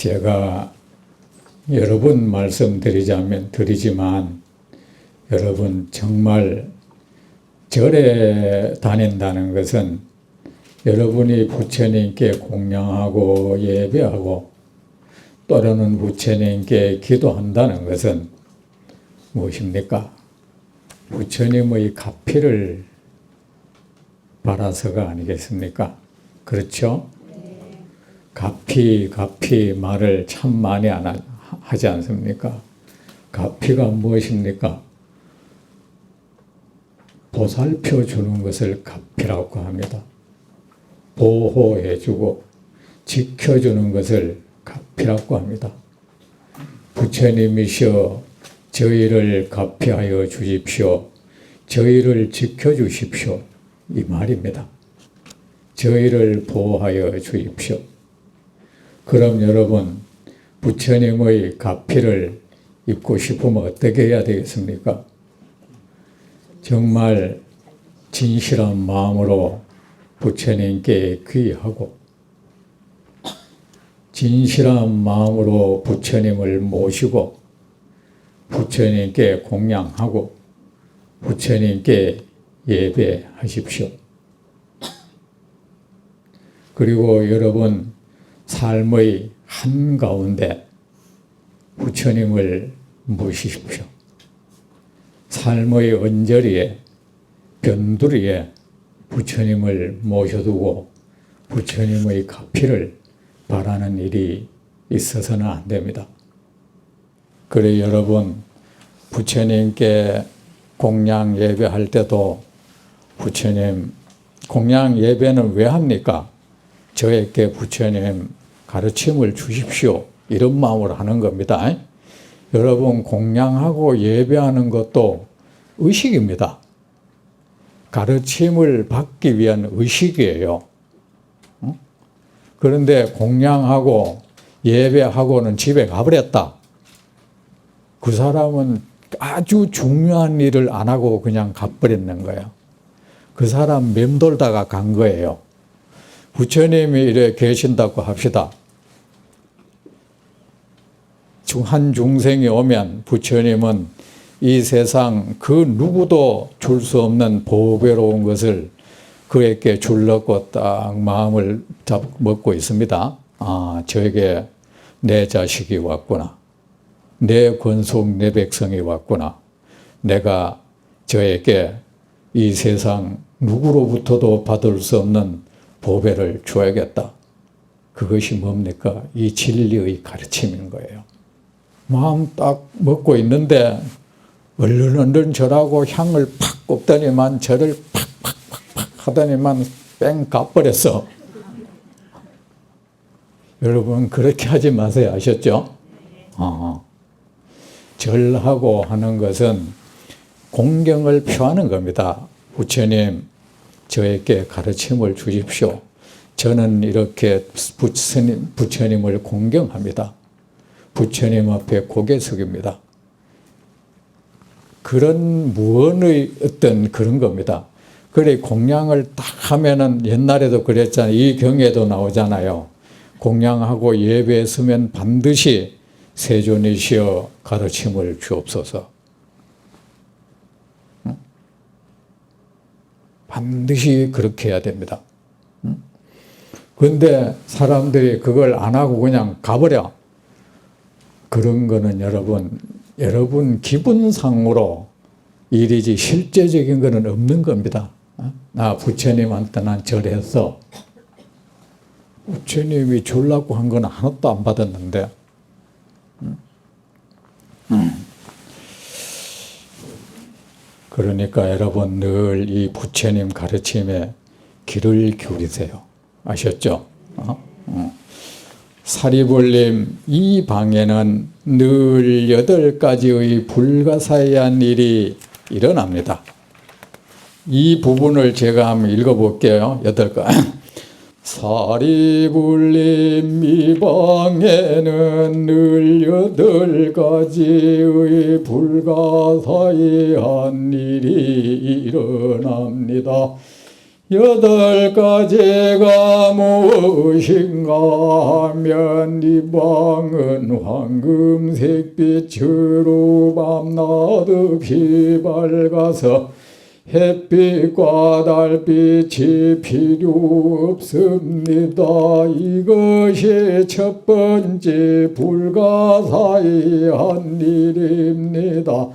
제가 여러 번 드리지만 여러분 정말 절에 다닌다는 것은 여러분이 부처님께 공양하고 예배하고 또는 부처님께 기도한다는 것은 무엇입니까? 부처님의 가피를 바라서가 아니겠습니까? 그렇죠? 가피 말을 참 많이 하지 않습니까? 가피가 무엇입니까? 보살펴 주는 것을 가피라고 합니다. 보호해주고 지켜주는 것을 가피라고 합니다. 부처님이시여 저희를 가피하여 주십시오. 저희를 지켜주십시오. 이 말입니다. 저희를 보호하여 주십시오. 그럼 여러분 부처님의 가피를 입고 싶으면 어떻게 해야 되겠습니까? 정말 진실한 마음으로 부처님께 귀의하고 진실한 마음으로 부처님을 모시고 부처님께 공양하고 부처님께 예배하십시오. 그리고 여러분 삶의 한가운데 부처님을 모시십시오. 삶의 언저리에 변두리에 부처님을 모셔두고 부처님의 가피를 바라는 일이 있어서는 안 됩니다. 그래 여러분 부처님께 공양 예배할 때도 부처님 공양 예배는 왜 합니까? 저에게 부처님 가르침을 주십시오. 이런 마음으로 하는 겁니다. 여러분 공양하고 예배하는 것도 의식입니다. 가르침을 받기 위한 의식이에요. 그런데 공양하고 예배하고는 집에 가버렸다. 그 사람은 아주 중요한 일을 안 하고 그냥 가버리는 거예요. 그 사람 맴돌다가 간 거예요. 부처님이 이래 계신다고 합시다. 한 중생이 오면 부처님은 이 세상 그 누구도 줄 수 없는 보배로운 것을 그에게 주려고 딱 마음을 먹고 있습니다. 아, 저에게 내 자식이 왔구나. 내 권속, 내 백성이 왔구나. 내가 저에게 이 세상 누구로부터도 받을 수 없는 보배를 줘야겠다. 그것이 뭡니까? 이 진리의 가르침인 거예요. 마음 딱 먹고 있는데 얼른 절하고 향을 팍 꼽더니만 절을 팍팍팍팍 하더니만 뺑 가버렸어. 여러분 그렇게 하지 마세요. 아셨죠? 절하고 하는 것은 공경을 표하는 겁니다. 부처님 저에게 가르침을 주십시오. 저는 이렇게 부처님을 공경합니다. 부처님 앞에 고개 숙입니다. 그런 무언의 어떤 그런 겁니다. 그래 공양을 딱 하면은 옛날에도 그랬잖아요. 이 경에도 나오잖아요. 공양하고 예배했으면 반드시 세존이시여 가르침을 주옵소서. 반드시 그렇게 해야 됩니다. 그런데 사람들이 그걸 안 하고 그냥 가버려. 그런 거는 여러분 기분상으로 일이지 실제적인 거는 없는 겁니다. 나 부처님한테 난 절했어. 부처님이 주려고 한 건 하나도 안 받았는데. 그러니까 여러분 늘 이 부처님 가르침에 귀를 기울이세요. 아셨죠? 사리불님 이 방에는 늘 8가지의 불가사의한 일이 일어납니다. 이 부분을 제가 한번 읽어볼게요. 8가지. 사리불님 이 방에는 늘 8가지의 불가사의한 일이 일어납니다. 여덟 가지가 무엇인가 하면 이 방은 황금색 빛으로 밤낮없이 밝아서 햇빛과 달빛이 필요 없습니다. 이것이 첫 번째 불가사의한 일입니다.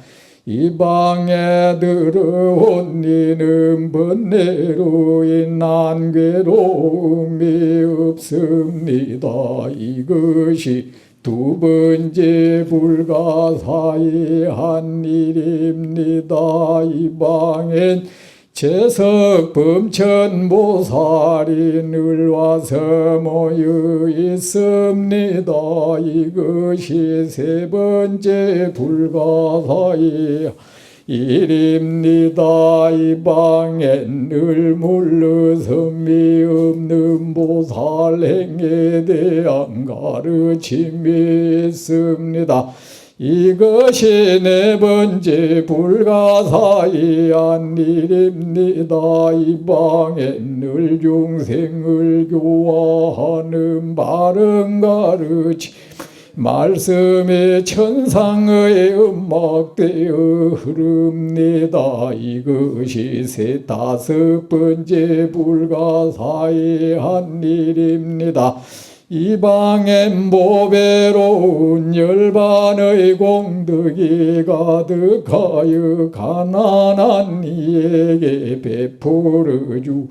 이 방에 들어온 이는 번뇌로 인한 괴로움이 없습니다. 이것이 두 번째 불가사의한 일입니다. 이 방엔 재석 범천보살이 늘 와서 모여 있습니다. 이것이 세 번째 불가사의 일입니다. 이 방엔 늘 물러섬이 없는 보살행에 대한 가르침이 있습니다. 이것이 네 번째 불가사의한 일입니다. 이 방엔 늘 중생을 교화하는 바른 가르침 말씀이 천상의 음악되어 흐릅니다. 이것이 세 다섯 번째 불가사의한 일입니다. 이 방엔 보배로운 열반의 공덕이 가득하여 가난한 이에게 베풀어주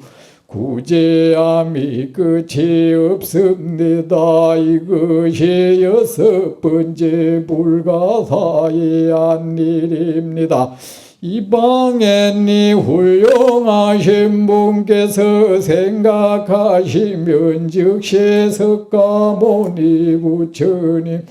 구제함이 끝이 없습니다. 이것이 여섯 번째 불가사의한 일입니다. 이 방엔 이 훌륭하신 분께서 생각하시면 즉시 석가모니 부처님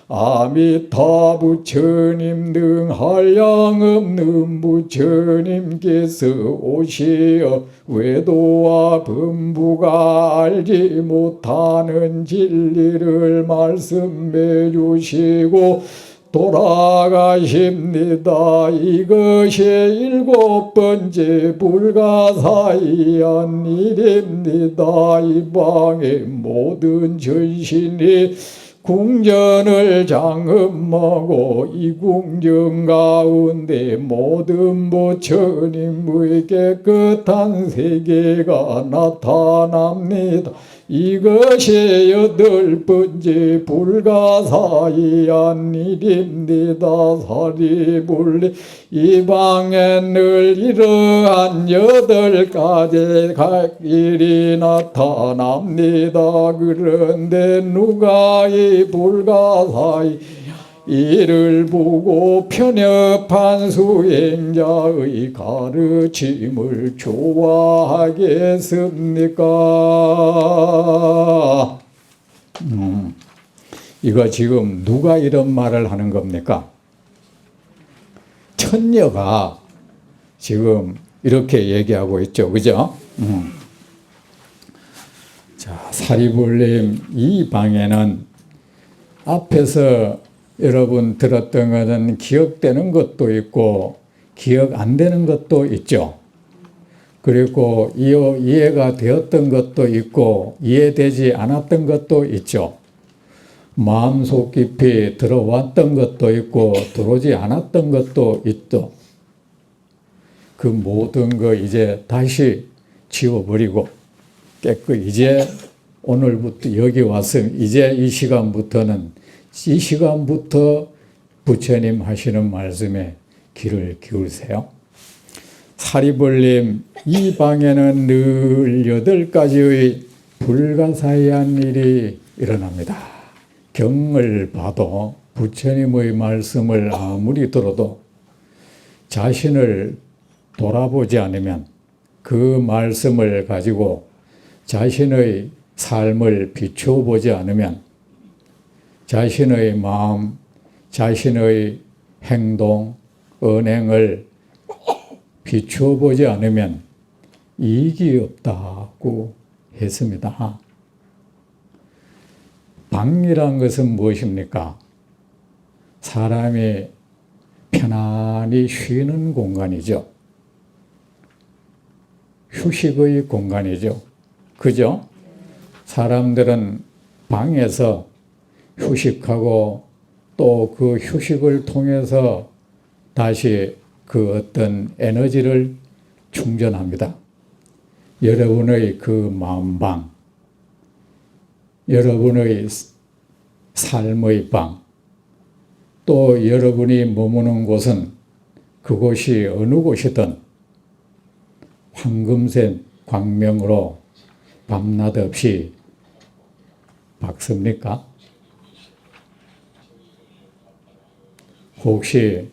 아미타 부처님 등 한량없는 부처님께서 오시어 외도와 범부가 알지 못하는 진리를 말씀해 주시고 돌아가십니다. 이것이 일곱 번째 불가사의한 일입니다. 이 방의 모든 전신이 궁전을 장엄하고 이 궁전 가운데 모든 부처님의 깨끗한 세계가 나타납니다. 이것이 여덟 번째 불가사의한 일입니다. 사리불리 이 방엔 늘 이러한 여덟 가지 일이 나타납니다. 그런데 누가 이 불가사의 이를 보고 편협한 수행자의 가르침을 좋아하겠습니까? 이거 지금 누가 이런 말을 하는 겁니까? 천녀가 지금 이렇게 얘기하고 있죠. 그죠? 자, 사리불님 이 방에는 앞에서 여러분 들었던 것은 기억되는 것도 있고 기억 안 되는 것도 있죠. 그리고 이해가 되었던 것도 있고 이해되지 않았던 것도 있죠. 마음속 깊이 들어왔던 것도 있고 들어오지 않았던 것도 있죠. 그 모든 거 이제 다시 지워버리고 깨끗이 이제 오늘부터 여기 와서 이제 이 시간부터 부처님 하시는 말씀에 귀를 기울이세요. 사리불님 이 방에는 늘 여덟 가지의 불가사의한 일이 일어납니다. 경을 봐도 부처님의 말씀을 아무리 들어도 자신을 돌아보지 않으면 그 말씀을 가지고 자신의 삶을 비춰보지 않으면 자신의 마음, 자신의 행동, 언행을 비춰보지 않으면 이익이 없다고 했습니다. 방이란 것은 무엇입니까? 사람이 편안히 쉬는 공간이죠. 휴식의 공간이죠. 그죠? 사람들은 방에서 휴식하고 또 그 휴식을 통해서 다시 그 어떤 에너지를 충전합니다. 여러분의 그 마음방, 여러분의 삶의 방, 또 여러분이 머무는 곳은 그곳이 어느 곳이든 황금색 광명으로 밤낮 없이 밝습니까? 혹시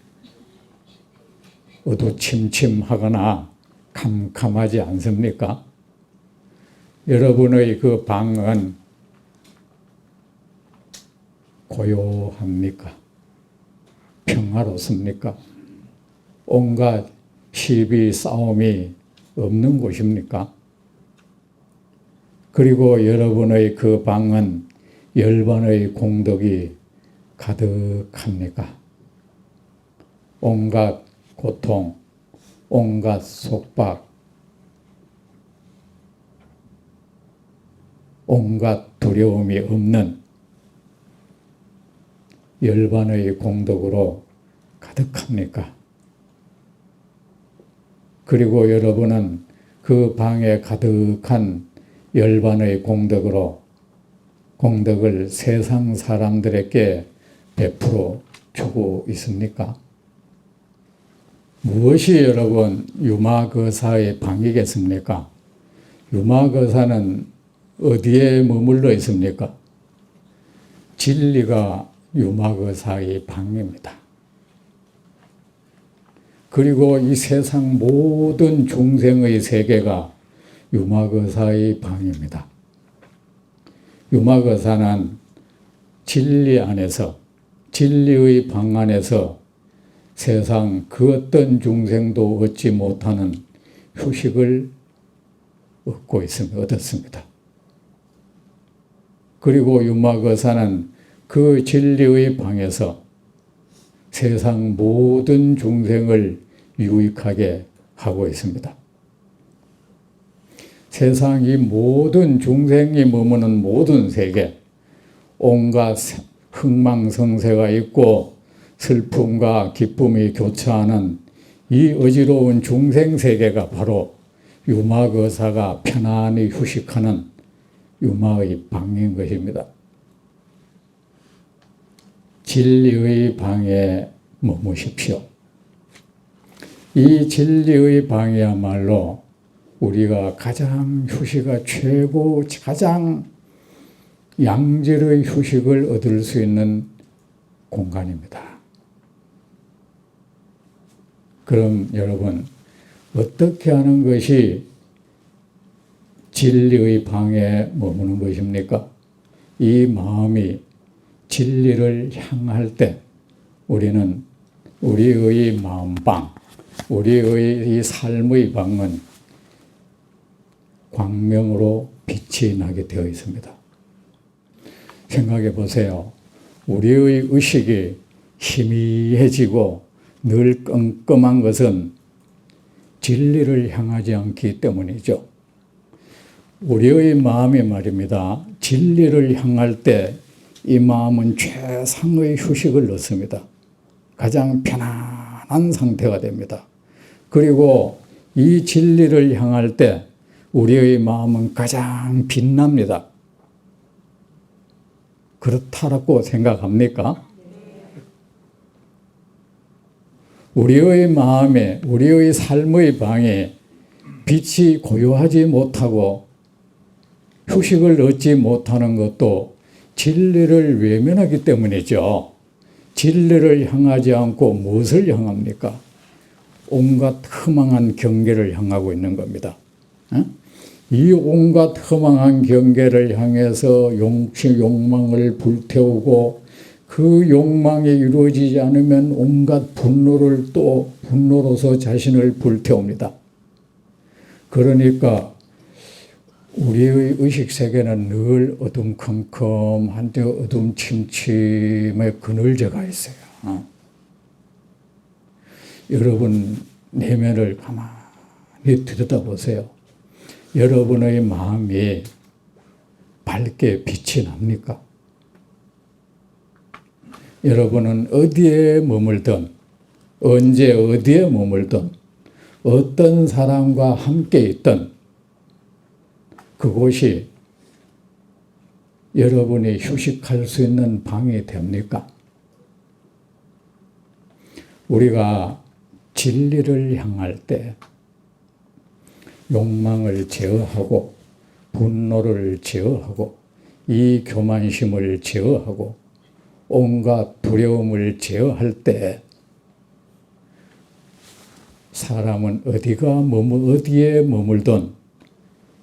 어두침침하거나 캄캄하지 않습니까? 여러분의 그 방은 고요합니까? 평화롭습니까? 온갖 시비 싸움이 없는 곳입니까? 그리고 여러분의 그 방은 열반의 공덕이 가득합니까? 온갖 고통, 온갖 속박, 온갖 두려움이 없는 열반의 공덕으로 가득합니까? 그리고 여러분은 그 방에 가득한 열반의 공덕을 세상 사람들에게 베풀어 주고 있습니까? 무엇이 여러분 유마거사의 방이겠습니까? 유마거사는 어디에 머물러 있습니까? 진리가 유마거사의 방입니다. 그리고 이 세상 모든 중생의 세계가 유마거사의 방입니다. 유마거사는 진리 안에서, 진리의 방 안에서 세상 그 어떤 중생도 얻지 못하는 휴식을 얻었습니다. 그리고 유마거사는 그 진리의 방에서 세상 모든 중생을 유익하게 하고 있습니다. 세상 이 모든 중생이 머무는 모든 세계, 온갖 흥망성쇠가 있고 슬픔과 기쁨이 교차하는 이 어지러운 중생 세계가 바로 유마거사가 편안히 휴식하는 유마의 방인 것입니다. 진리의 방에 머무십시오. 이 진리의 방이야말로 우리가 가장 휴식가 최고, 가장 양질의 휴식을 얻을 수 있는 공간입니다. 그럼 여러분, 어떻게 하는 것이 진리의 방에 머무는 것입니까? 이 마음이 진리를 향할 때 우리는 우리의 마음방, 우리의 이 삶의 방은 광명으로 빛이 나게 되어 있습니다. 생각해 보세요. 우리의 의식이 희미해지고 늘 끔끔한 것은 진리를 향하지 않기 때문이죠. 우리의 마음이 말입니다. 진리를 향할 때 이 마음은 최상의 휴식을 얻습니다. 가장 편안한 상태가 됩니다. 그리고 이 진리를 향할 때 우리의 마음은 가장 빛납니다. 그렇다라고 생각합니까? 우리의 마음에, 우리의 삶의 방에 빛이 고요하지 못하고 휴식을 얻지 못하는 것도 진리를 외면하기 때문이죠. 진리를 향하지 않고 무엇을 향합니까? 온갖 허망한 경계를 향하고 있는 겁니다. 이 온갖 허망한 경계를 향해서 욕망을 불태우고 그 욕망이 이루어지지 않으면 온갖 분노로서 자신을 불태웁니다. 그러니까 우리의 의식세계는 늘 어둠컴컴한 어둠침침의 그늘져가 있어요. 여러분 내면을 가만히 들여다보세요. 여러분의 마음이 밝게 빛이 납니까? 여러분은 어디에 머물든 언제 어디에 머물든 어떤 사람과 함께 있든 그곳이 여러분이 휴식할 수 있는 방이 됩니까? 우리가 진리를 향할 때 욕망을 제어하고 분노를 제어하고 이 교만심을 제어하고 온갖 두려움을 제어할 때 사람은 어디에 머물든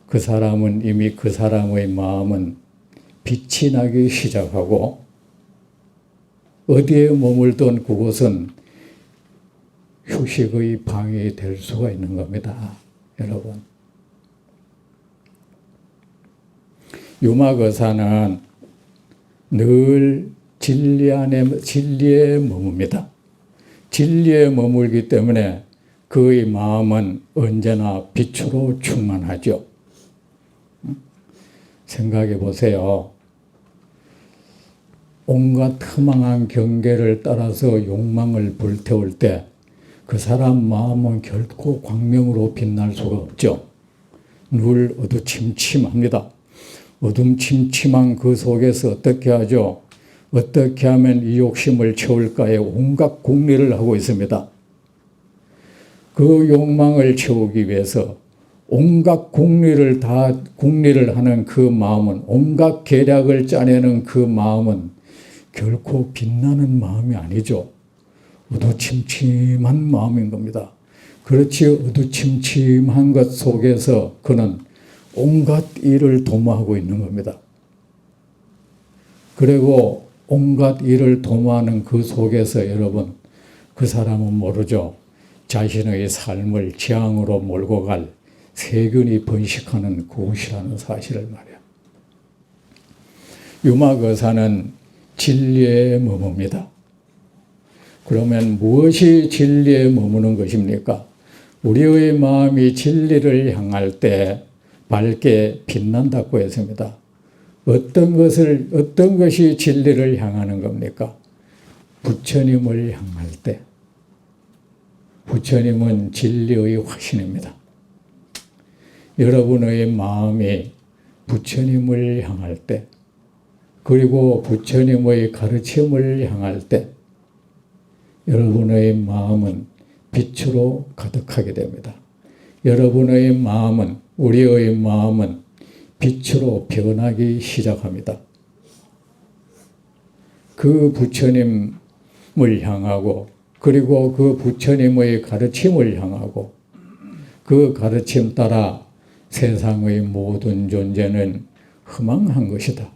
그 사람은 이미 그 사람의 마음은 빛이 나기 시작하고 어디에 머물든 그곳은 휴식의 방이 될 수가 있는 겁니다. 여러분. 유막 의사는 늘 진리에 머뭅니다. 진리에 머물기 때문에 그의 마음은 언제나 빛으로 충만하죠. 생각해 보세요. 온갖 허망한 경계를 따라서 욕망을 불태울 때 그 사람 마음은 결코 광명으로 빛날 수가 없죠. 늘 어두침침합니다. 어둠침침한 그 속에서 어떻게 하죠? 어떻게 하면 이 욕심을 채울까에 온갖 궁리를 하고 있습니다. 그 욕망을 채우기 위해서 온갖 궁리를 하는 그 마음은, 온갖 계략을 짜내는 그 마음은 결코 빛나는 마음이 아니죠. 어두침침한 마음인 겁니다. 그렇지 어두침침한 것 속에서 그는 온갖 일을 도모하고 있는 겁니다. 그리고 온갖 일을 도모하는 그 속에서 여러분, 그 사람은 모르죠. 자신의 삶을 재앙으로 몰고 갈 세균이 번식하는 그곳이라는 사실을 말이에요. 유막 의사는 진리에 머뭅니다. 그러면 무엇이 진리에 머무는 것입니까? 우리의 마음이 진리를 향할 때 밝게 빛난다고 했습니다. 어떤 것이 진리를 향하는 겁니까? 부처님을 향할 때. 부처님은 진리의 화신입니다. 여러분의 마음이 부처님을 향할 때, 그리고 부처님의 가르침을 향할 때, 여러분의 마음은 빛으로 가득하게 됩니다. 여러분의 마음은, 우리의 마음은 빛으로 변하기 시작합니다. 그 부처님을 향하고, 그리고 그 부처님의 가르침을 향하고, 그 가르침 따라 세상의 모든 존재는 허망한 것이다.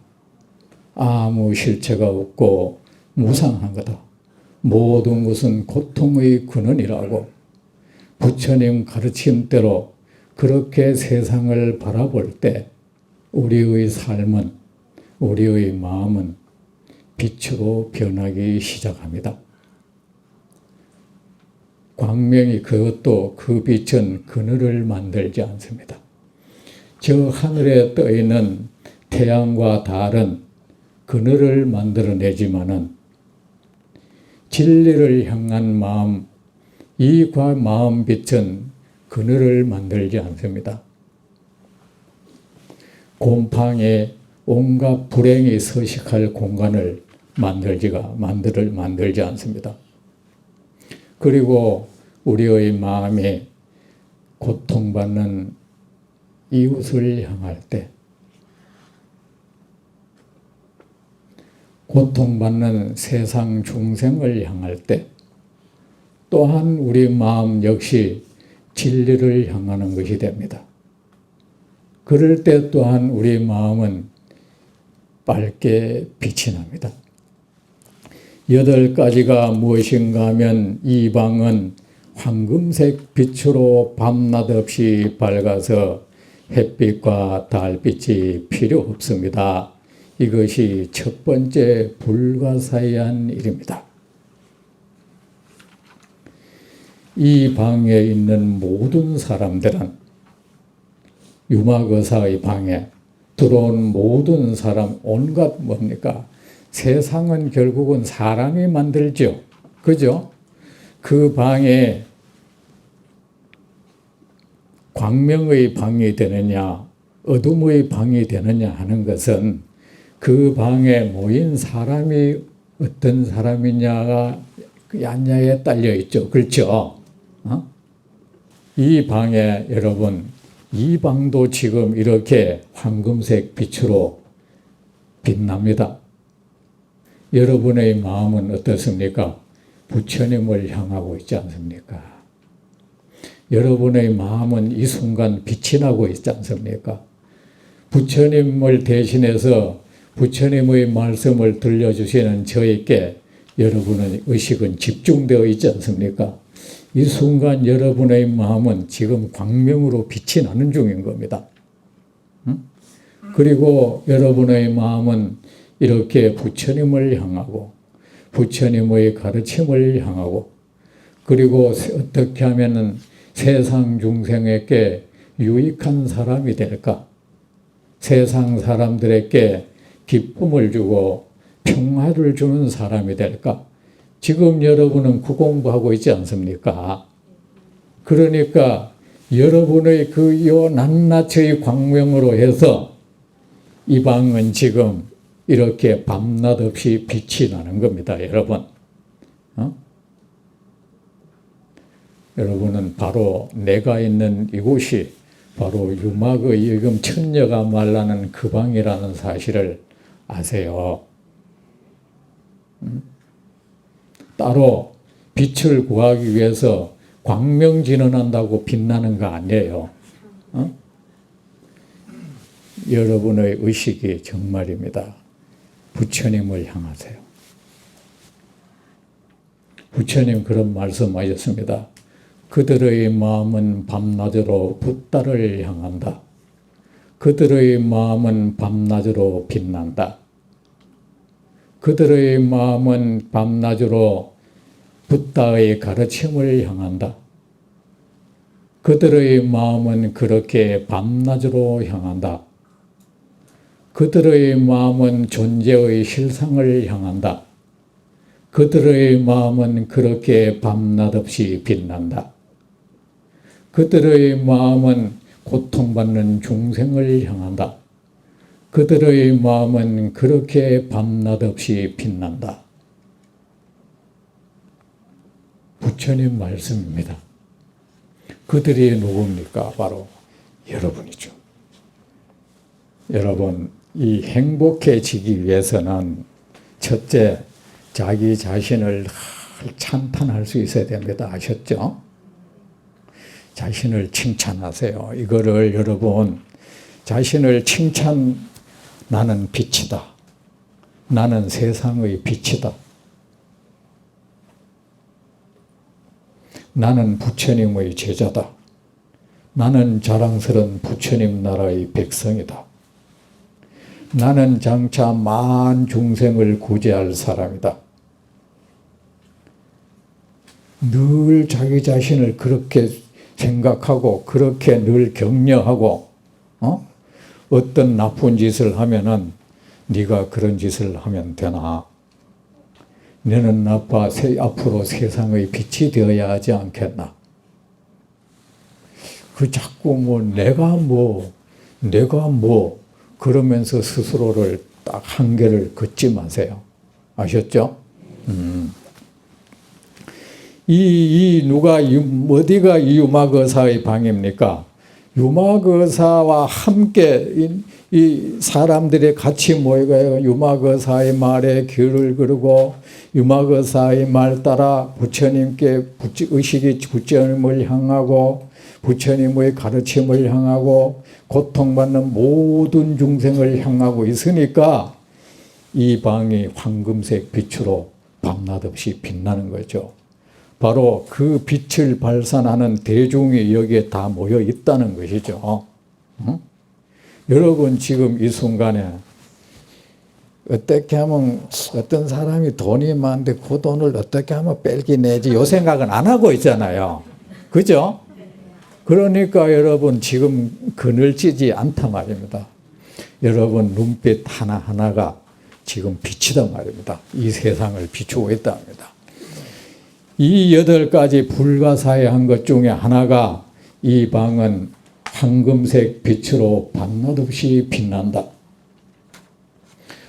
아무 실체가 없고 무상한 거다. 모든 것은 고통의 근원이라고 부처님 가르침대로 그렇게 세상을 바라볼 때 우리의 삶은, 우리의 마음은 빛으로 변하기 시작합니다. 광명이 그것도 그 빛은 그늘을 만들지 않습니다. 저 하늘에 떠 있는 태양과 달은 그늘을 만들어내지만은 진리를 향한 마음, 이 마음 빛은 그늘을 만들지 않습니다. 곰팡이 온갖 불행이 서식할 공간을 만들지 않습니다. 그리고 우리의 마음이 고통받는 이웃을 향할 때, 고통받는 세상 중생을 향할 때, 또한 우리 마음 역시 진리를 향하는 것이 됩니다. 그럴 때 또한 우리 마음은 밝게 빛이 납니다. 8가지가 무엇인가 하면 이 방은 황금색 빛으로 밤낮 없이 밝아서 햇빛과 달빛이 필요 없습니다. 이것이 첫 번째 불가사의한 일입니다. 이 방에 있는 모든 사람들은 유마거사의 방에 들어온 모든 사람, 온갖 뭡니까? 세상은 결국은 사람이 만들죠. 그죠? 그 방에 광명의 방이 되느냐, 어둠의 방이 되느냐 하는 것은 그 방에 모인 사람이 어떤 사람이냐가 얀냐에 딸려 있죠. 그렇죠? 이 방에 여러분, 이 방도 지금 이렇게 황금색 빛으로 빛납니다. 여러분의 마음은 어떻습니까? 부처님을 향하고 있지 않습니까? 여러분의 마음은 이 순간 빛이 나고 있지 않습니까? 부처님을 대신해서 부처님의 말씀을 들려주시는 저에게 여러분의 의식은 집중되어 있지 않습니까? 이 순간 여러분의 마음은 지금 광명으로 빛이 나는 중인 겁니다. 그리고 여러분의 마음은 이렇게 부처님을 향하고 부처님의 가르침을 향하고 그리고 어떻게 하면 세상 중생에게 유익한 사람이 될까? 세상 사람들에게 기쁨을 주고 평화를 주는 사람이 될까? 지금 여러분은 그 공부하고 있지 않습니까? 그러니까 여러분의 그 요 낱낱의 광명으로 해서 이 방은 지금 이렇게 밤낮 없이 빛이 나는 겁니다, 여러분. 여러분은 바로 내가 있는 이곳이 바로 유막의 지금 천녀가 말라는 그 방이라는 사실을 아세요. 따로 빛을 구하기 위해서 광명진언한다고 빛나는 거 아니에요. 여러분의 의식이 정말입니다. 부처님을 향하세요. 부처님 그런 말씀하셨습니다. 그들의 마음은 밤낮으로 붓다를 향한다. 그들의 마음은 밤낮으로 빛난다. 그들의 마음은 밤낮으로 붓다의 가르침을 향한다. 그들의 마음은 그렇게 밤낮으로 향한다. 그들의 마음은 존재의 실상을 향한다. 그들의 마음은 그렇게 밤낮 없이 빛난다. 그들의 마음은 고통받는 중생을 향한다. 그들의 마음은 그렇게 밤낮 없이 빛난다. 부처님 말씀입니다. 그들이 누굽니까? 바로 여러분이죠. 여러분, 이 행복해지기 위해서는 첫째, 자기 자신을 찬탄할 수 있어야 됩니다. 아셨죠? 자신을 칭찬하세요. 이거를 여러분, 자신을 칭찬, 나는 빛이다. 나는 세상의 빛이다. 나는 부처님의 제자다. 나는 자랑스러운 부처님 나라의 백성이다. 나는 장차 만 중생을 구제할 사람이다. 늘 자기 자신을 그렇게 생각하고 그렇게 늘 격려하고 어떤 나쁜 짓을 하면은 네가 그런 짓을 하면 되나? 너는 나빠 앞으로 세상의 빛이 되어야 하지 않겠나? 그 자꾸 내가 그러면서 스스로를 딱 한계를 긋지 마세요. 아셨죠? 누가 어디가 이 유마거사의 방입니까? 유마거사와 함께 이 사람들이 같이 모여가 유마거사의 말에 귀를 기울이고 유마거사의 말 따라 부처님께 의식이 부처님을 향하고 부처님의 가르침을 향하고 고통받는 모든 중생을 향하고 있으니까 이 방이 황금색 빛으로 밤낮 없이 빛나는 거죠. 바로 그 빛을 발산하는 대중이 여기에 다 모여 있다는 것이죠. 여러분 지금 이 순간에 어떻게 하면 어떤 사람이 돈이 많은데 그 돈을 어떻게 하면 뺄기 내지 이 생각은 안 하고 있잖아요. 그죠? 그러니까 여러분 지금 그늘지지 않단 말입니다. 여러분 눈빛 하나하나가 지금 빛이다 말입니다. 이 세상을 비추고 있다 합니다. 이 8가지 불가사의한 것 중에 하나가 이 방은 황금색 빛으로 밤낮 없이 빛난다.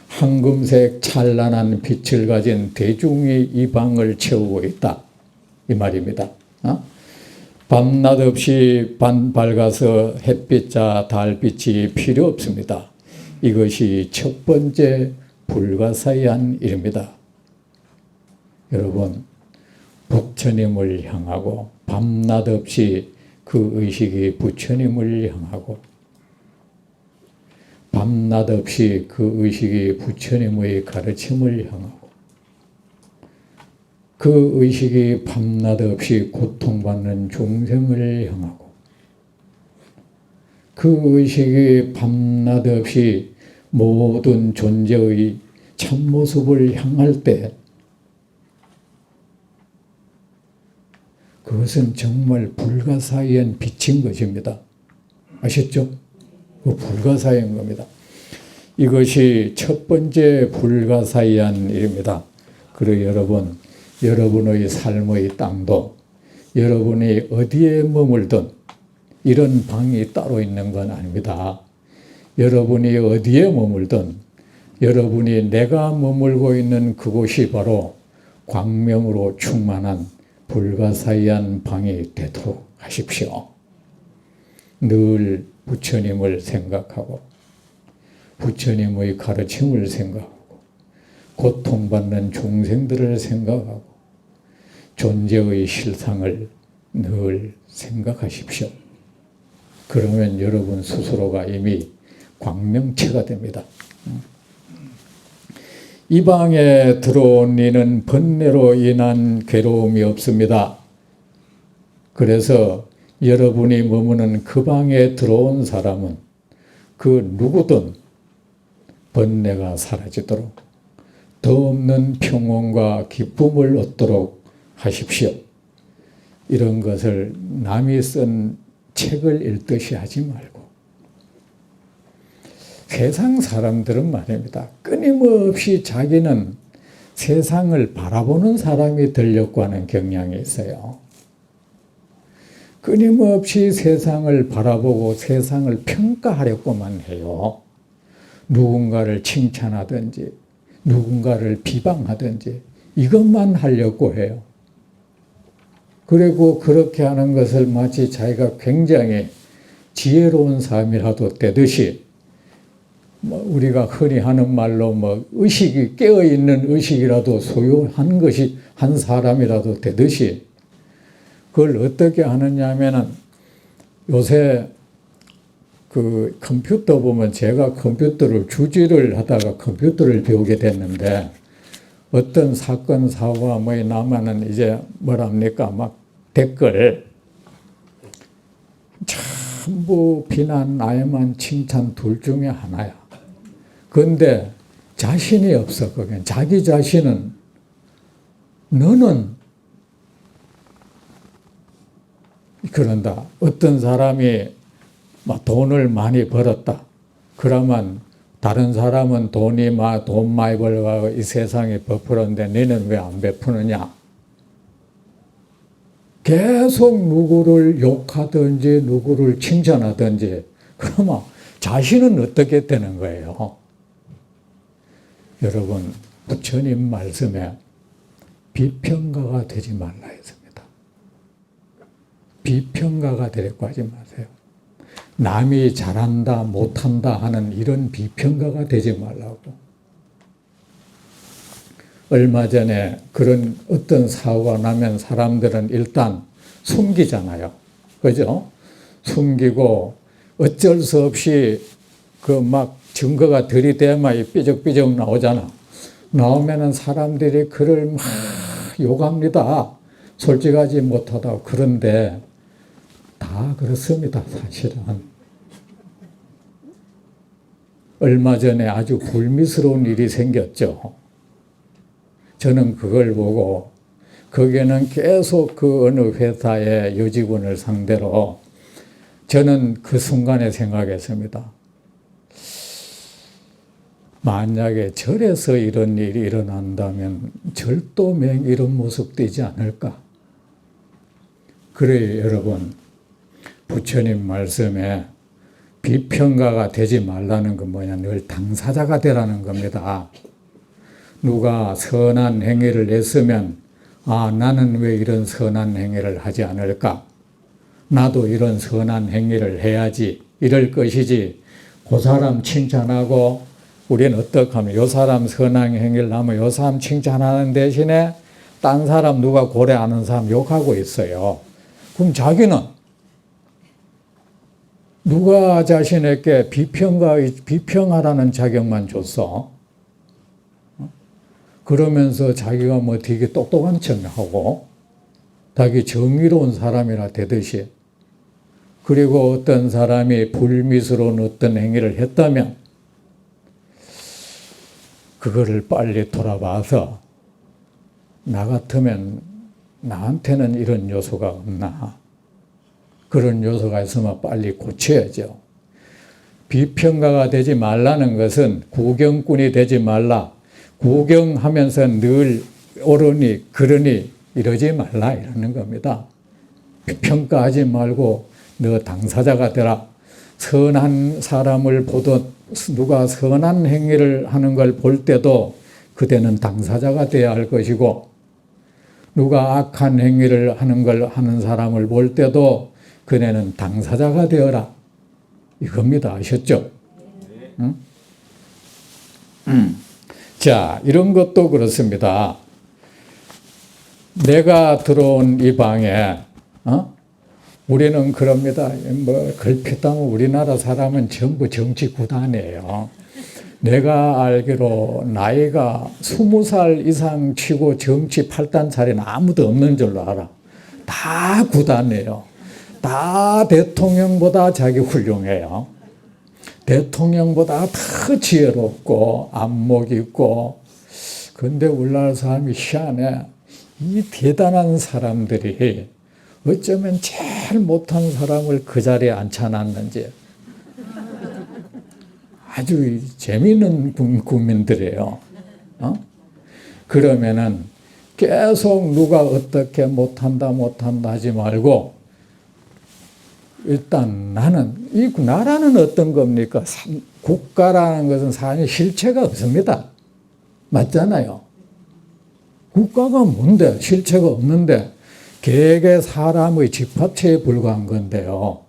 황금색 찬란한 빛을 가진 대중이 이 방을 채우고 있다. 이 말입니다. 밤낮 없이 밝아서 햇빛자 달빛이 필요 없습니다. 이것이 첫 번째 불가사의한 일입니다. 여러분, 부처님을 향하고 밤낮 없이 그 의식이 부처님을 향하고 밤낮 없이 그 의식이 부처님의 가르침을 향하고 그 의식이 밤낮 없이 고통받는 중생을 향하고 그 의식이 밤낮 없이 모든 존재의 참모습을 향할 때 그것은 정말 불가사의한 빛인 것입니다. 아셨죠? 그 불가사의한 겁니다. 이것이 첫 번째 불가사의한 일입니다. 그리고 여러분, 여러분의 삶의 땅도 여러분이 어디에 머물든 이런 방이 따로 있는 건 아닙니다. 여러분이 어디에 머물든 여러분이 내가 머물고 있는 그곳이 바로 광명으로 충만한 불가사의한 방이 되도록 하십시오. 늘 부처님을 생각하고 부처님의 가르침을 생각하고 고통받는 중생들을 생각하고 존재의 실상을 늘 생각하십시오. 그러면 여러분 스스로가 이미 광명체가 됩니다. 이 방에 들어온 이는 번뇌로 인한 괴로움이 없습니다. 그래서 여러분이 머무는 그 방에 들어온 사람은 그 누구든 번뇌가 사라지도록 더 없는 평온과 기쁨을 얻도록 하십시오. 이런 것을 남이 쓴 책을 읽듯이 하지 말고 세상 사람들은 말입니다. 끊임없이 자기는 세상을 바라보는 사람이 되려고 하는 경향이 있어요. 끊임없이 세상을 바라보고 세상을 평가하려고만 해요. 누군가를 칭찬하든지 누군가를 비방하든지 이것만 하려고 해요. 그리고 그렇게 하는 것을 마치 자기가 굉장히 지혜로운 사람이라도 되듯이 우리가 흔히 하는 말로 의식이 깨어있는 의식이라도 소유한 것이 한 사람이라도 되듯이 그걸 어떻게 하느냐 하면은 요새 그 컴퓨터 보면 제가 컴퓨터를 주지를 하다가 컴퓨터를 배우게 됐는데 어떤 사건 사고가 나면은 이제 뭐랍니까 막 댓글 전부 비난 나에만 칭찬 둘 중에 하나야. 그런데 자신이 없어. 그게 자기 자신은 너는 그런다. 어떤 사람이 돈을 많이 벌었다. 그러면 다른 사람은 돈 많이 벌고 이 세상에 베푸는데 너는 왜 안 베푸느냐? 계속 누구를 욕하든지 누구를 칭찬하든지 그러면 자신은 어떻게 되는 거예요? 여러분, 부처님 말씀에 비평가가 되지 말라 했습니다. 비평가가 되려고 하지 마세요. 남이 잘한다 못한다 하는 이런 비평가가 되지 말라고. 얼마 전에 그런 어떤 사고가 나면 사람들은 일단 숨기잖아요. 그죠? 숨기고 어쩔 수 없이 증거가 들이대면 삐적삐적 나오잖아. 나오면은 사람들이 그를 막 욕합니다. 솔직하지 못하다고. 그런데 다 그렇습니다, 사실은. 얼마 전에 아주 불미스러운 일이 생겼죠. 저는 그걸 보고 거기에는 계속 그 어느 회사의 여직원을 상대로 저는 그 순간에 생각했습니다. 만약에 절에서 이런 일이 일어난다면 절도맹 이런 모습 되지 않을까? 그래요, 여러분. 부처님 말씀에 비평가가 되지 말라는 건 뭐냐? 늘 당사자가 되라는 겁니다. 누가 선한 행위를 했으면 아, 나는 왜 이런 선한 행위를 하지 않을까? 나도 이런 선한 행위를 해야지, 이럴 것이지. 그 사람 칭찬하고 우리는 어떻게 하면 이 사람 선한 행위를 하면 이 사람 칭찬하는 대신에 딴 사람 누가 고래 아는 사람 욕하고 있어요. 그럼 자기는 누가 자신에게 비평하라는 자격만 줬어? 그러면서 자기가 뭐 되게 똑똑한 척하고 자기 정의로운 사람이라 되듯이, 그리고 어떤 사람이 불미스러운 어떤 행위를 했다면 그거를 빨리 돌아봐서 나 같으면 나한테는 이런 요소가 없나, 그런 요소가 있으면 빨리 고쳐야죠. 비평가가 되지 말라는 것은 구경꾼이 되지 말라, 구경하면서 늘 옳으니 그러니 이러지 말라 이러는 겁니다. 평가하지 말고 너 당사자가 되라. 선한 사람을 보듯 누가 선한 행위를 하는 걸 볼 때도 그대는 당사자가 되어야 할 것이고, 누가 악한 행위를 하는 걸 하는 사람을 볼 때도 그대는 당사자가 되어라 이겁니다. 아셨죠? 응? 자, 이런 것도 그렇습니다. 내가 들어온 이 방에 우리는 그럽니다. 뭐 걸핏하면 우리나라 사람은 전부 정치 구단이에요. 내가 알기로 나이가 20살 이상 치고 정치 8단짜리는 아무도 없는 줄로 알아. 다 구단이에요. 다 대통령보다 자기 훌륭해요. 대통령보다 더 지혜롭고 안목 있고. 그런데 우리나라 사람이 희한해. 이 대단한 사람들이 어쩌면 제일 못한 사람을 그 자리에 앉혀놨는지 아주 재미있는 국민들이에요. 그러면은 계속 누가 어떻게 못한다 하지 말고 일단 나는, 이 나라는 어떤 겁니까? 국가라는 것은 사실 실체가 없습니다. 맞잖아요. 국가가 뭔데? 실체가 없는데 개개 사람의 집합체에 불과한 건데요.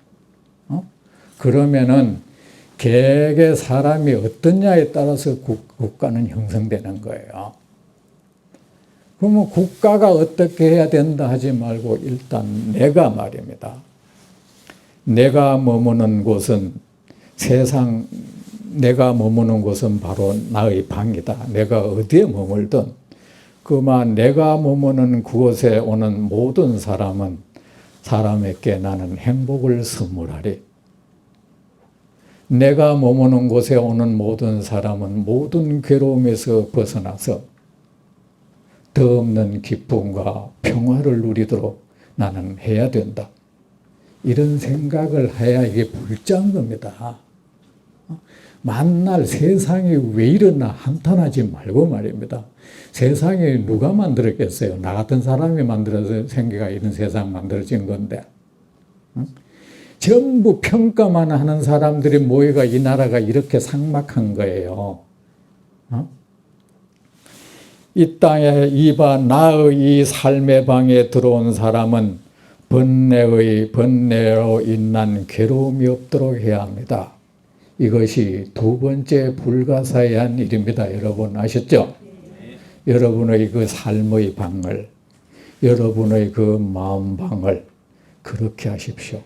그러면은 개개 사람이 어떠냐에 따라서 국가는 형성되는 거예요. 그러면 국가가 어떻게 해야 된다 하지 말고 일단 내가 말입니다. 내가 머무는 곳은 내가 머무는 곳은 바로 나의 방이다. 내가 어디에 머물든 그만 내가 머무는 그곳에 오는 모든 사람에게 나는 행복을 선물하리. 내가 머무는 곳에 오는 모든 사람은 모든 괴로움에서 벗어나서 더 없는 기쁨과 평화를 누리도록 나는 해야 된다. 이런 생각을 해야 이게 불자인 겁니다. 만날 세상이 왜 이러나 한탄하지 말고 말입니다. 세상에 누가 만들었겠어요? 나 같은 사람이 만들어서 생기가 이런 세상 만들어진 건데. 전부 평가만 하는 사람들이 모여가 이 나라가 이렇게 삭막한 거예요. 이 땅에 나의 이 삶의 방에 들어온 사람은 번뇌로 인한 괴로움이 없도록 해야 합니다. 이것이 두 번째 불가사의한 일입니다. 여러분 아셨죠? 여러분의 그 삶의 방을, 여러분의 그 마음방을 그렇게 하십시오.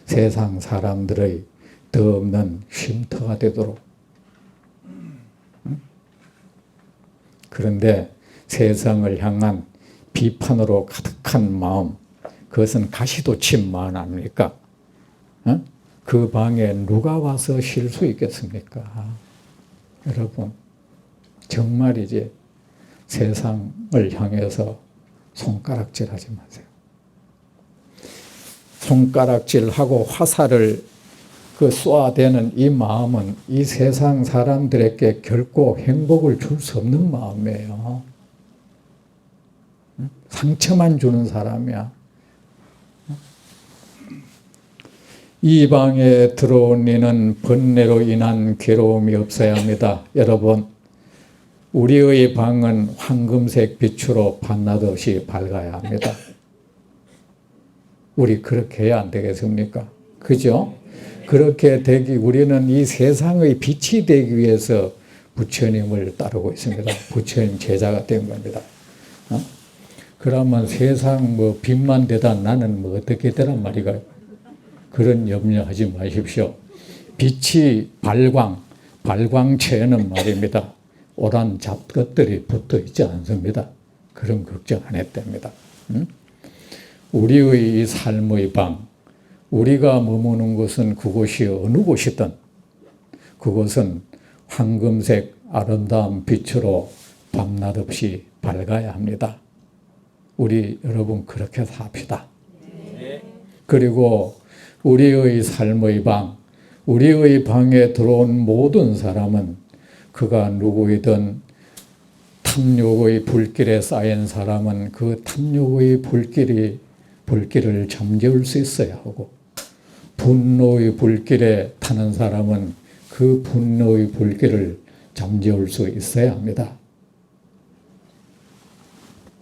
세상 사람들의 더 없는 쉼터가 되도록. 그런데 세상을 향한 비판으로 가득한 마음, 그것은 가시돋친 마음 아닙니까? 그 방에 누가 와서 쉴 수 있겠습니까? 여러분, 정말이지 세상을 향해서 손가락질하지 마세요. 손가락질하고 화살을 쏘아대는 이 마음은 이 세상 사람들에게 결코 행복을 줄 수 없는 마음이에요. 상처만 주는 사람이야. 이 방에 들어온 이는 번뇌로 인한 괴로움이 없어야 합니다. 여러분, 우리의 방은 황금색 빛으로 밤낮없이 밝아야 합니다. 우리 그렇게 해야 안 되겠습니까? 그죠? 그렇게 우리는 이 세상의 빛이 되기 위해서 부처님을 따르고 있습니다. 부처님 제자가 된 겁니다. 그러면 세상 빛만 되다 나는 어떻게 되란 말이가? 그런 염려하지 마십시오. 빛이 발광체에는 말입니다. 오란 잡것들이 붙어 있지 않습니다. 그런 걱정 안 해도 됩니다. 우리의 이 삶의 방, 우리가 머무는 곳은 그곳이 어느 곳이든 그곳은 황금색 아름다운 빛으로 밤낮 없이 밝아야 합니다. 우리 여러분 그렇게 삽시다. 그리고 우리의 삶의 방, 우리의 방에 들어온 모든 사람은 그가 누구이든 탐욕의 불길에 쌓인 사람은 그 탐욕의 불길을 잠재울 수 있어야 하고, 분노의 불길에 타는 사람은 그 분노의 불길을 잠재울 수 있어야 합니다.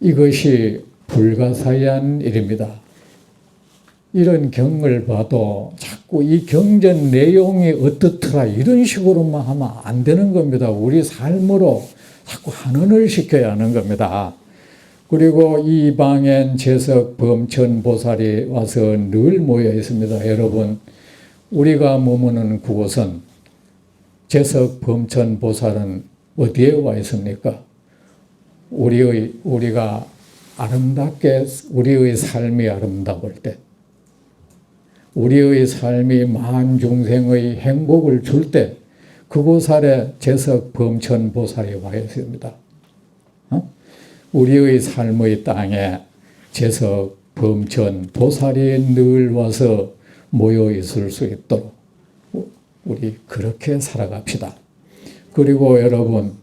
이것이 불가사의한 일입니다. 이런 경을 봐도 자꾸 이 경전 내용이 어떻더라 이런 식으로만 하면 안 되는 겁니다. 우리 삶으로 자꾸 환원을 시켜야 하는 겁니다. 그리고 이 방엔 재석 범천 보살이 와서 늘 모여 있습니다. 여러분, 우리가 머무는 그곳은 재석 범천 보살은 어디에 와 있습니까? 우리가 아름답게 우리의 삶이 아름다울 때, 우리의 삶이 만 중생의 행복을 줄 때 그곳 아래 재석 범천 보살이 와 있습니다. 우리의 삶의 땅에 재석 범천 보살이 늘 와서 모여 있을 수 있도록 우리 그렇게 살아갑시다. 그리고 여러분,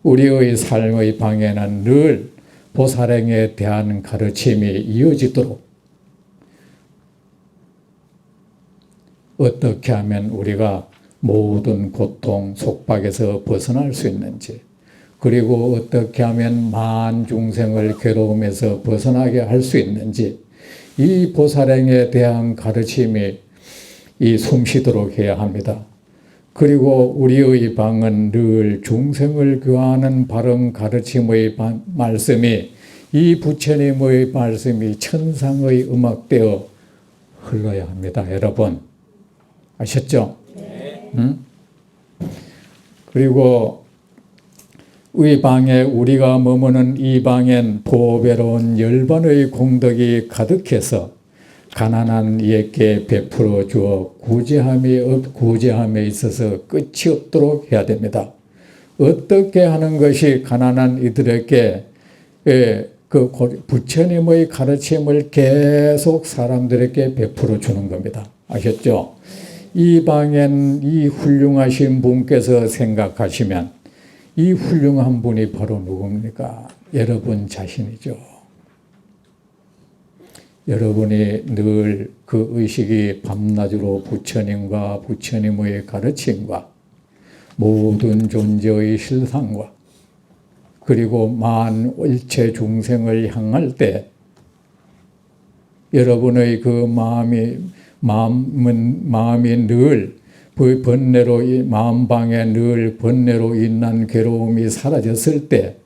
우리의 삶의 방에는 늘 보살행에 대한 가르침이 이어지도록 어떻게 하면 우리가 모든 고통, 속박에서 벗어날 수 있는지, 그리고 어떻게 하면 만 중생을 괴로움에서 벗어나게 할 수 있는지, 이 보살행에 대한 가르침이 숨쉬도록 해야 합니다. 그리고 우리의 방은 늘 중생을 교화하는 바른 가르침의 말씀이, 이 부처님의 말씀이 천상의 음악되어 흘러야 합니다. 여러분 아셨죠? 네. 그리고 이 방에 우리가 머무는 이 방엔 보배로운 열반의 공덕이 가득해서 가난한 이에게 베풀어 주어 구제함에 있어서 끝이 없도록 해야 됩니다. 어떻게 하는 것이 가난한 이들에게 그 부처님의 가르침을 계속 사람들에게 베풀어 주는 겁니다. 아셨죠? 이 방엔 이 훌륭하신 분께서 생각하시면 이 훌륭한 분이 바로 누굽니까? 여러분 자신이죠. 여러분이 늘 그 의식이 밤낮으로 부처님과 부처님의 가르침과 모든 존재의 실상과 그리고 만 일체 중생을 향할 때 여러분의 그 마음이 늘 번뇌로 마음방에 늘 번뇌로 인한 괴로움이 사라졌을 때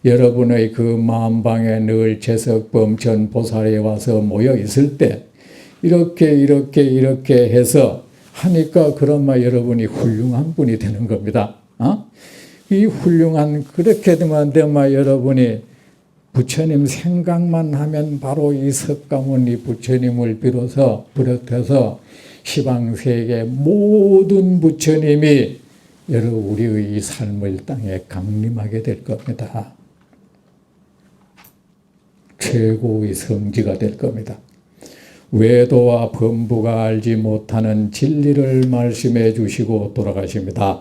여러분의 그 마음방에 늘 재석범천 보살이 와서 모여 있을 때 이렇게 해서 하니까 그러면 여러분이 훌륭한 분이 되는 겁니다. 이 훌륭한 그렇게 되면 여러분이 부처님 생각만 하면 바로 이 석가모니 부처님을 비롯해서 시방세계 모든 부처님이 우리의 이 삶의 땅에 강림하게 될 겁니다. 최고의 성지가 될 겁니다. 외도와 범부가 알지 못하는 진리를 말씀해 주시고 돌아가십니다.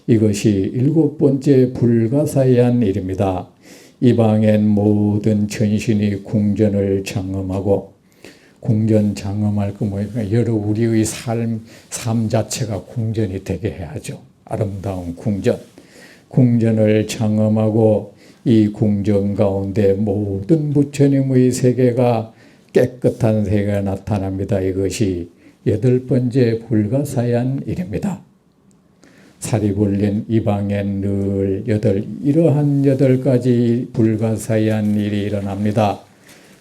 이것이 일곱 번째 불가사의한 일입니다. 이방엔 모든 천신이 궁전을 장엄하고, 궁전 장엄할 거 뭐니까 여러 우리의 삶 자체가 궁전이 되게 해야죠. 아름다운 궁전. 궁전을 장엄하고 이 궁전 가운데 모든 부처님의 세계가 깨끗한 세계가 나타납니다. 이것이 여덟 번째 불가사의한 일입니다. 살이 불린 이방엔 늘 이러한 여덟 가지 불가사의한 일이 일어납니다.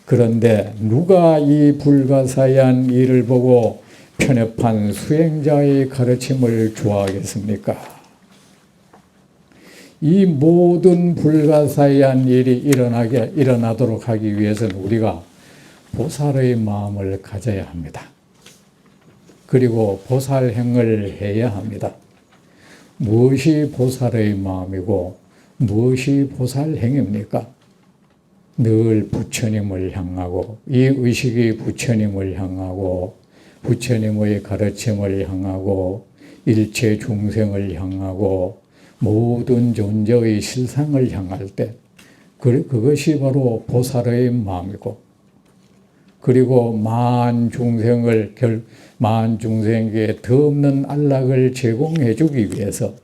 그런데 누가 이 불가사의한 일을 보고 편협한 수행자의 가르침을 좋아하겠습니까? 이 모든 불가사의한 일이 일어나도록 하기 위해서는 우리가 보살의 마음을 가져야 합니다. 그리고 보살행을 해야 합니다. 무엇이 보살의 마음이고 무엇이 보살행입니까? 늘 부처님을 향하고, 이 의식이 부처님을 향하고, 부처님의 가르침을 향하고, 일체 중생을 향하고, 모든 존재의 실상을 향할 때 그것이 바로 보살의 마음이고, 그리고 만 중생에게 더 없는 안락을 제공해 주기 위해서,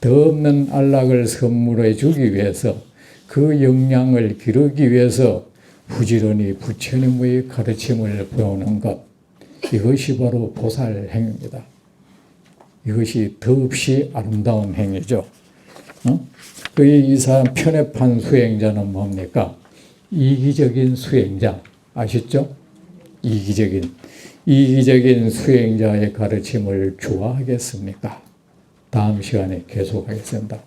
더 없는 안락을 선물해 주기 위해서, 그 역량을 기르기 위해서 부지런히 부처님의 가르침을 배우는 것, 이것이 바로 보살행입니다. 이것이 더없이 아름다운 행위죠. 이 사람 편협한 수행자는 뭡니까? 이기적인 수행자. 아시죠? 이기적인 수행자의 가르침을 좋아하겠습니까? 다음 시간에 계속하겠습니다.